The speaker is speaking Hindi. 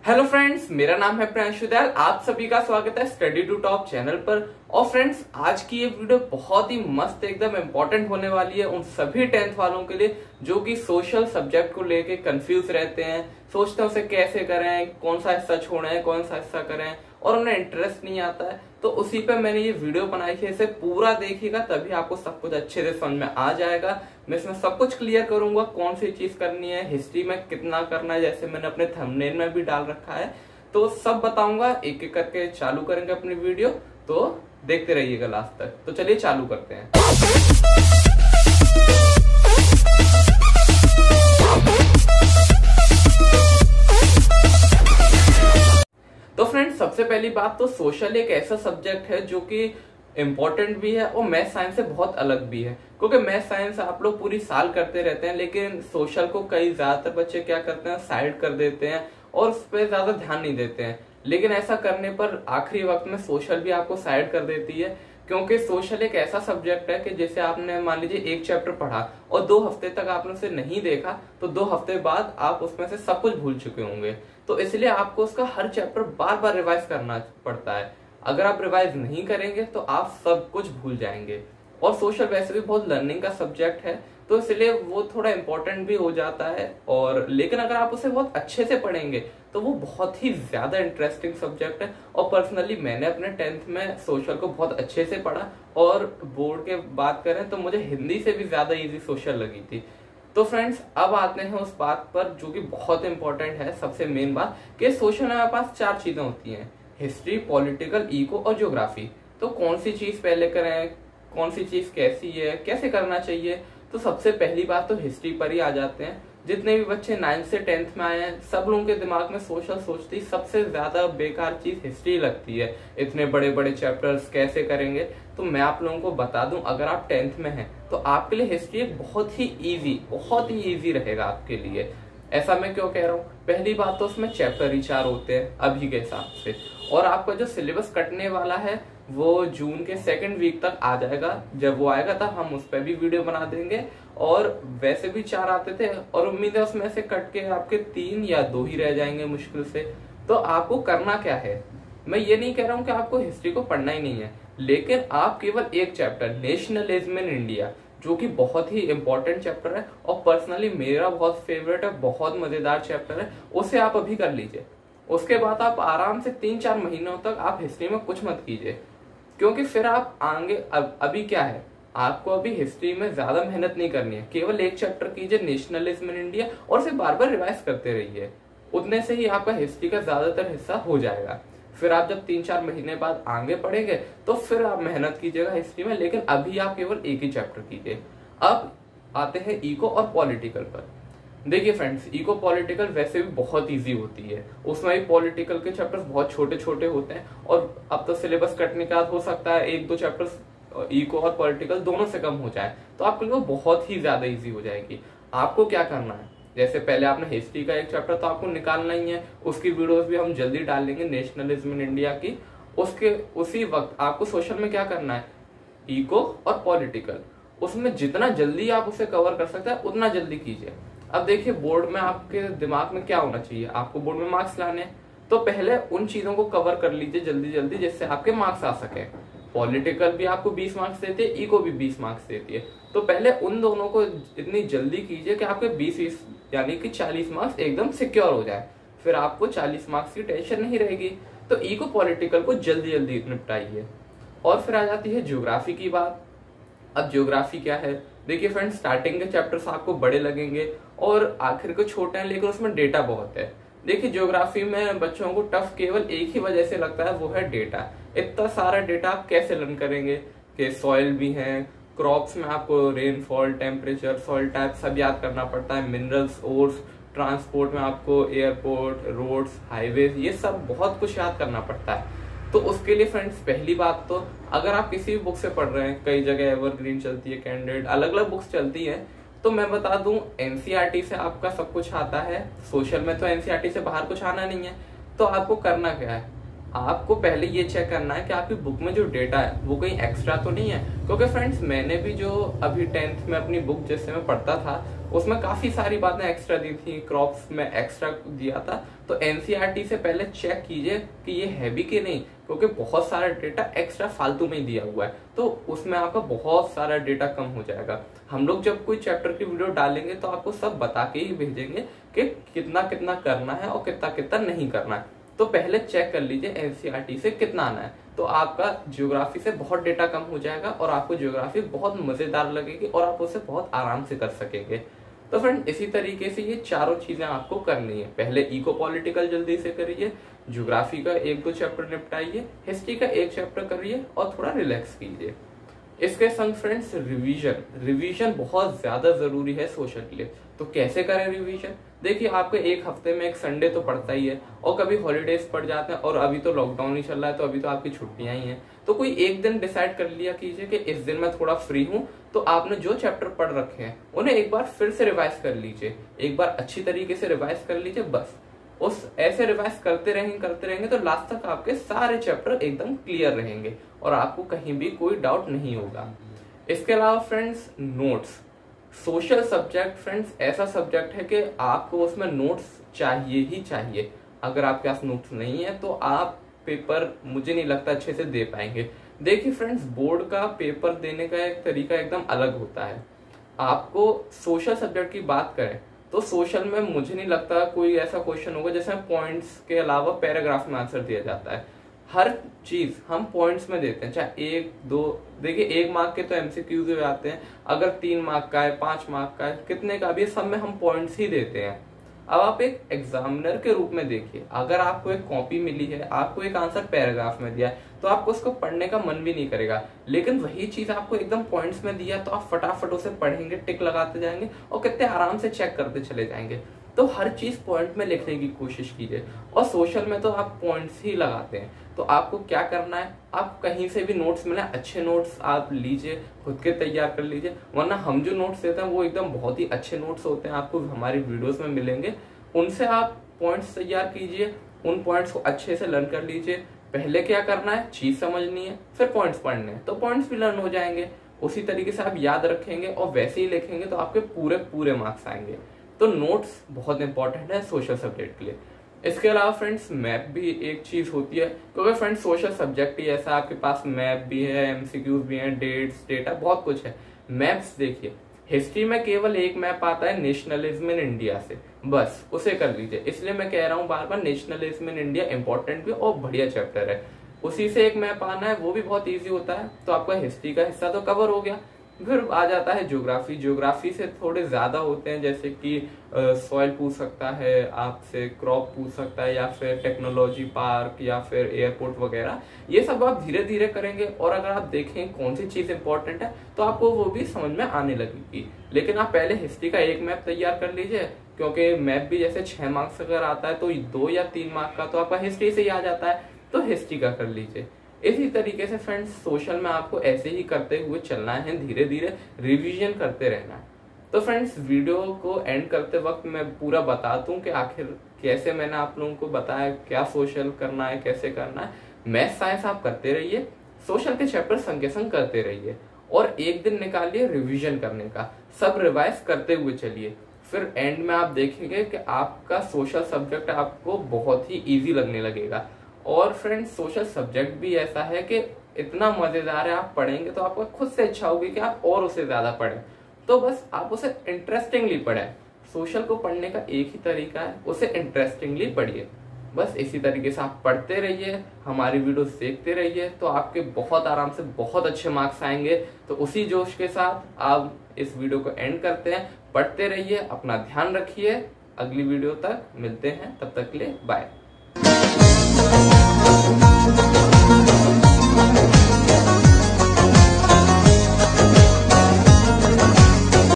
हेलो फ्रेंड्स, मेरा नाम है प्रियांशु दयाल। आप सभी का स्वागत है स्टडी टू टॉप चैनल पर। और फ्रेंड्स, आज की ये वीडियो बहुत ही मस्त एकदम इम्पोर्टेंट होने वाली है उन सभी 10th वालों के लिए जो कि सोशल सब्जेक्ट को लेके कंफ्यूज रहते हैं, सोचते हैं उसे कैसे करें, कौन सा हिस्सा छोड़ें, कौन सा हिस्सा करें, और उन्हें इंटरेस्ट नहीं आता है। तो उसी पे मैंने ये वीडियो बनाई है। इसे पूरा देखिएगा तभी आपको सब कुछ अच्छे से समझ में आ जाएगा। मैं इसमें सब कुछ क्लियर करूंगा, कौन सी चीज करनी है, हिस्ट्री में कितना करना है, जैसे मैंने अपने थंबनेल में भी डाल रखा है। तो सब बताऊंगा, एक एक करके चालू करेंगे अपनी वीडियो। तो देखते रहिएगा लास्ट तक। तो चलिए चालू करते हैं। तो फ्रेंड्स, सबसे पहली बात तो सोशल एक ऐसा सब्जेक्ट है जो कि इम्पोर्टेंट भी है और मैथ साइंस से बहुत अलग भी है। क्योंकि मैथ साइंस आप लोग पूरी साल करते रहते हैं, लेकिन सोशल को कई ज्यादातर बच्चे क्या करते हैं, साइड कर देते हैं और उस पर ज्यादा ध्यान नहीं देते हैं। लेकिन ऐसा करने पर आखिरी वक्त में सोशल भी आपको साइड कर देती है, क्योंकि सोशल एक ऐसा सब्जेक्ट है कि जैसे आपने मान लीजिए एक चैप्टर पढ़ा और 2 हफ्ते तक आपने उसे नहीं देखा, तो 2 हफ्ते बाद आप उसमें से सब कुछ भूल चुके होंगे। तो इसलिए आपको उसका हर चैप्टर बार बार रिवाइज करना पड़ता है। अगर आप रिवाइज नहीं करेंगे तो आप सब कुछ भूल जाएंगे। और सोशल वैसे भी बहुत लर्निंग का सब्जेक्ट है, तो इसलिए वो थोड़ा इंपॉर्टेंट भी हो जाता है। और लेकिन अगर आप उसे बहुत अच्छे से पढ़ेंगे तो वो बहुत ही ज्यादा इंटरेस्टिंग सब्जेक्ट है। और पर्सनली मैंने अपने 10th में सोशल को बहुत अच्छे से पढ़ा, और बोर्ड के बात करें तो मुझे हिंदी से भी ज्यादा इजी सोशल लगी थी। तो फ्रेंड्स, अब आते हैं उस बात पर जो कि बहुत इंपॉर्टेंट है। सबसे मेन बात कि सोशल में हमारे पास 4 चीजें होती हैं: हिस्ट्री, पॉलिटिकल, इको और ज्योग्राफी। तो कौन सी चीज पहले करें, कौन सी चीज कैसी है, कैसे करना चाहिए? तो सबसे पहली बात तो हिस्ट्री पर ही आ जाते हैं। जितने भी बच्चे 9th से 10th में आए हैं, सब लोगों के दिमाग में सोशल सोचती सबसे ज्यादा बेकार चीज हिस्ट्री लगती है। इतने बड़े बड़े चैप्टर्स कैसे करेंगे? तो मैं आप लोगों को बता दूं, अगर आप 10th में हैं तो आपके लिए हिस्ट्री बहुत ही इजी रहेगा आपके लिए। ऐसा मैं क्यों कह रहा हूँ? पहली बात तो उसमें चैप्टर ही 4 होते हैं अभी के हिसाब से, और आपका जो सिलेबस कटने वाला है वो जून के 2nd वीक तक आ जाएगा। जब वो आएगा तब हम उस पर भी वीडियो बना देंगे। और वैसे भी 4 आते थे, और उम्मीद है उसमें से कट के आपके 3 या 2 ही रह जाएंगे मुश्किल से। तो आपको करना क्या है? मैं ये नहीं कह रहा हूँ कि आपको हिस्ट्री को पढ़ना ही नहीं है, लेकिन आप केवल एक चैप्टर नेशनलिज्म इन इंडिया, जो कि बहुत ही इंपॉर्टेंट चैप्टर है और पर्सनली मेरा बहुत फेवरेट है, बहुत मजेदार चैप्टर है, उसे आप अभी कर लीजिए। उसके बाद आप आराम से 3-4 महीनों तक आप हिस्ट्री में कुछ मत कीजिए, क्योंकि फिर आप आगे अभी क्या है, आपको अभी हिस्ट्री में ज्यादा मेहनत नहीं करनी है। केवल एक चैप्टर कीजिए नेशनलिज्म इन इंडिया, और उसे बार बार रिवाइज करते रहिए। उतने से ही आपका हिस्ट्री का ज्यादातर हिस्सा हो जाएगा। फिर आप जब 3-4 महीने बाद आगे पढ़ेंगे तो फिर आप मेहनत कीजिएगा हिस्ट्री में, लेकिन अभी आप केवल एक ही चैप्टर कीजिए। अब आते हैं इको और पॉलिटिकल पर। देखिए फ्रेंड्स, इको पॉलिटिकल वैसे भी बहुत इजी होती है। उसमें भी पॉलिटिकल के चैप्टर्स बहुत छोटे छोटे होते हैं, और अब तो सिलेबस कटने के बाद हो सकता है 1-2 चैप्टर्स इको और पॉलिटिकल दोनों से कम हो जाए, तो आपके लिए बहुत ही ज्यादा इजी हो जाएगी। आपको क्या करना है, जैसे पहले आपने हिस्ट्री का एक चैप्टर तो आपको निकालना ही है, उसकी वीडियोस भी हम जल्दी डाल लेंगे नेशनलिज्म इन इंडिया की। उसी वक्त आपको सोशल में क्या करना है, इको और पॉलिटिकल, उसमें जितना जल्दी आप उसे कवर कर सकते हैं उतना जल्दी कीजिए। अब देखिए, बोर्ड में आपके दिमाग में क्या होना चाहिए, आपको बोर्ड में मार्क्स लाने हैं, तो पहले उन चीजों को कवर कर लीजिए जल्दी जल्दी, जिससे आपके मार्क्स आ सके। पॉलिटिकल भी आपको 20 मार्क्स देती है, इको भी 20 मार्क्स देती है, तो पहले उन दोनों को इतनी जल्दी कीजिए कि आपके 20 यानी कि 40 मार्क्स एकदम सिक्योर हो जाए। फिर आपको 40 मार्क्स की टेंशन नहीं रहेगी। तो इको पॉलिटिकल को जल्दी जल्दी निपटाइए। और फिर आ जाती है ज्योग्राफी की बात। अब ज्योग्राफी क्या है? देखिए फ्रेंड्स, स्टार्टिंग के चैप्टर्स आपको बड़े लगेंगे और आखिर को छोटे हैं, लेकिन उसमें डेटा बहुत है। देखिए, ज्योग्राफी में बच्चों को टफ केवल एक ही वजह से लगता है, वो है डेटा। इतना सारा डेटा आप कैसे लर्न करेंगे कि सॉइल भी है, क्रॉप्स में आपको रेनफॉल, टेम्परेचर, सॉइल टाइप सब याद करना पड़ता है, मिनरल्स, ओर्स, ट्रांसपोर्ट में आपको एयरपोर्ट, रोड्स, हाईवेज, ये सब बहुत कुछ याद करना पड़ता है। तो उसके लिए फ्रेंड्स, पहली बात तो अगर आप किसी भी बुक से पढ़ रहे हैं, कई जगह एवरग्रीन चलती है, कैंडिडेट, अलग अलग बुक्स चलती हैं, तो मैं बता दूं एनसीईआरटी से आपका सब कुछ आता है। सोशल में तो एनसीईआरटी से बाहर कुछ आना नहीं है। तो आपको करना क्या है, आपको पहले ये चेक करना है कि आपकी बुक में जो डेटा है वो कहीं एक्स्ट्रा तो नहीं है। क्योंकि फ्रेंड्स, मैंने भी जो अभी 10th में अपनी बुक जिससे मैं पढ़ता था, उसमें काफी सारी बातें एक्स्ट्रा दी थी, क्रॉप्स में एक्स्ट्रा दिया था, तो एनसीईआरटी से पहले चेक कीजिए कि ये है भी कि नहीं, क्योंकि बहुत सारा डेटा एक्स्ट्रा फालतू में ही दिया हुआ है, तो उसमें आपका बहुत सारा डेटा कम हो जाएगा। हम लोग जब कोई चैप्टर की वीडियो डालेंगे तो आपको सब बता के ही भेजेंगे कि कितना कितना करना है और कितना कितना नहीं करना है। तो पहले चेक कर लीजिए एनसीईआरटी से कितना आना है, तो आपका ज्योग्राफी से बहुत डेटा कम हो जाएगा और आपको ज्योग्राफी बहुत मजेदार लगेगी और आप उसे बहुत आराम से कर सकेंगे। तो फ्रेंड इसी तरीके से ये चारों चीजें आपको करनी है। पहले इको पॉलिटिकल जल्दी से करिए, ज्योग्राफी का 1-2 चैप्टर निपटाइए, हिस्ट्री का 1 चैप्टर करिए और थोड़ा रिलैक्स कीजिए। इसके संग फ्रेंड्स रिवीजन बहुत ज्यादा जरूरी है सोशल के लिए। तो कैसे करें रिवीजन? देखिए, आपको एक हफ्ते में एक संडे तो पड़ता ही है और कभी हॉलीडेज पड़ जाते हैं, और अभी तो लॉकडाउन ही चल रहा है तो अभी तो आपकी छुट्टियां ही हैं। तो कोई एक दिन डिसाइड कर लिया कीजिए कि इस दिन मैं थोड़ा फ्री हूँ, तो आपने जो चैप्टर पढ़ रखे हैं उन्हें एक बार फिर से रिवाइज कर लीजिए, एक बार अच्छी तरीके से रिवाइज कर लीजिए। बस उस ऐसे रिवाइज करते रहेंगे तो लास्ट तक आपके सारे चैप्टर एकदम क्लियर रहेंगे और आपको कहीं भी कोई डाउट नहीं होगा। इसके अलावा friends, notes. Social subject friends ऐसा सब्जेक्ट है कि आपको उसमें नोट्स चाहिए ही चाहिए। अगर आपके पास नोट्स नहीं है तो आप पेपर मुझे नहीं लगता अच्छे से दे पाएंगे। देखिए फ्रेंड्स, बोर्ड का पेपर देने का एक तरीका एकदम अलग होता है। आपको सोशल सब्जेक्ट की बात करें तो सोशल में मुझे नहीं लगता कोई ऐसा क्वेश्चन होगा जिसमें पॉइंट्स के अलावा पैराग्राफ में आंसर दिया जाता है। हर चीज हम पॉइंट्स में देते हैं, चाहे 1-2, देखिए 1 मार्क के तो एमसीक्यूज भी आते हैं, अगर 3 मार्क का है, 5 मार्क का है, कितने का भी, सब में हम पॉइंट्स ही देते हैं। अब आप एक एग्जामिनर के रूप में देखिए, अगर आपको एक कॉपी मिली है, आपको एक आंसर पैराग्राफ में दिया है, तो आपको उसको पढ़ने का मन भी नहीं करेगा। लेकिन वही चीज आपको एकदम पॉइंट्स में दिया तो आप फटाफट उसे पढ़ेंगे, टिक लगाते जाएंगे और कितने आराम से चेक करते चले जाएंगे। तो हर चीज पॉइंट में लिखने की कोशिश कीजिए, और सोशल में तो आप पॉइंट्स ही लगाते हैं। तो आपको क्या करना है, आप कहीं से भी नोट्स मिले, अच्छे नोट्स आप लीजिए, खुद के तैयार कर लीजिए, वरना हम जो नोट्स देते हैं वो एकदम बहुत ही अच्छे नोट्स होते हैं, आपको हमारी वीडियोस में मिलेंगे। उनसे आप पॉइंट्स तैयार कीजिए, उन पॉइंट्स को अच्छे से लर्न कर लीजिए। पहले क्या करना है, चीज समझनी है, फिर पॉइंट्स पढ़ने हैं, तो पॉइंट्स भी लर्न हो जाएंगे। उसी तरीके से आप याद रखेंगे और वैसे ही लिखेंगे तो आपके पूरे पूरे मार्क्स आएंगे। तो नोट्स बहुत इंपॉर्टेंट है सोशल सब्जेक्ट के लिए। इसके अलावा फ्रेंड्स, मैप भी एक चीज होती है, क्योंकि फ्रेंड्स सोशल सब्जेक्ट ही ऐसा, आपके पास मैप भी है, एमसीक्यूज भी है, डेट्स, डेटा, बहुत कुछ है। मैप्स देखिए, हिस्ट्री में केवल एक मैप आता है नेशनलिज्म इन इंडिया से, बस उसे कर लीजिए। इसलिए मैं कह रहा हूँ बार बार, नेशनलिज्म इन इंडिया इंपॉर्टेंट भी और बढ़िया चैप्टर है, उसी से एक मैप आना है, वो भी बहुत ईजी होता है। तो आपका हिस्ट्री का हिस्सा तो कवर हो गया। फिर आ जाता है ज्योग्राफी। ज्योग्राफी से थोड़े ज्यादा होते हैं, जैसे कि सॉइल पूछ सकता है आपसे, क्रॉप पूछ सकता है, या फिर टेक्नोलॉजी पार्क, या फिर एयरपोर्ट वगैरह। ये सब आप धीरे धीरे करेंगे और अगर आप देखें कौन सी चीज इंपॉर्टेंट है तो आपको वो भी समझ में आने लगेगी। लेकिन आप पहले हिस्ट्री का एक मैप तैयार कर लीजिए, क्योंकि मैप भी जैसे 6 मार्क्स अगर आता है तो 2 या 3 मार्क का तो आपका हिस्ट्री से ही आ जाता है, तो हिस्ट्री का कर लीजिए। इसी तरीके से फ्रेंड्स, सोशल में आपको ऐसे ही करते हुए चलना है, धीरे धीरे रिवीजन करते रहना है। तो फ्रेंड्स, वीडियो को एंड करते वक्त मैं पूरा बता दूं कि आखिर कैसे मैंने आप लोगों को बताया क्या सोशल करना है, कैसे करना है। मैथ साइंस आप करते रहिए, सोशल के चैप्टर संग के संग करते रहिए, और एक दिन निकालिए रिवीजन करने का, सब रिवाइज करते हुए चलिए। फिर एंड में आप देखेंगे कि आपका सोशल सब्जेक्ट आपको बहुत ही ईजी लगने लगेगा। और फ्रेंड्स, सोशल सब्जेक्ट भी ऐसा है कि इतना मजेदार है, आप पढ़ेंगे तो आपको खुद से इच्छा होगी कि आप और उसे ज्यादा पढ़ें। तो बस आप उसे इंटरेस्टिंगली पढ़ें। सोशल को पढ़ने का एक ही तरीका है, उसे इंटरेस्टिंगली पढ़िए। बस इसी तरीके से आप पढ़ते रहिए, हमारी वीडियोस देखते रहिए, तो आपके बहुत आराम से बहुत अच्छे मार्क्स आएंगे। तो उसी जोश के साथ आप इस वीडियो को एंड करते हैं। पढ़ते रहिए, अपना ध्यान रखिए, अगली वीडियो तक मिलते हैं, तब तक के लिए बाय।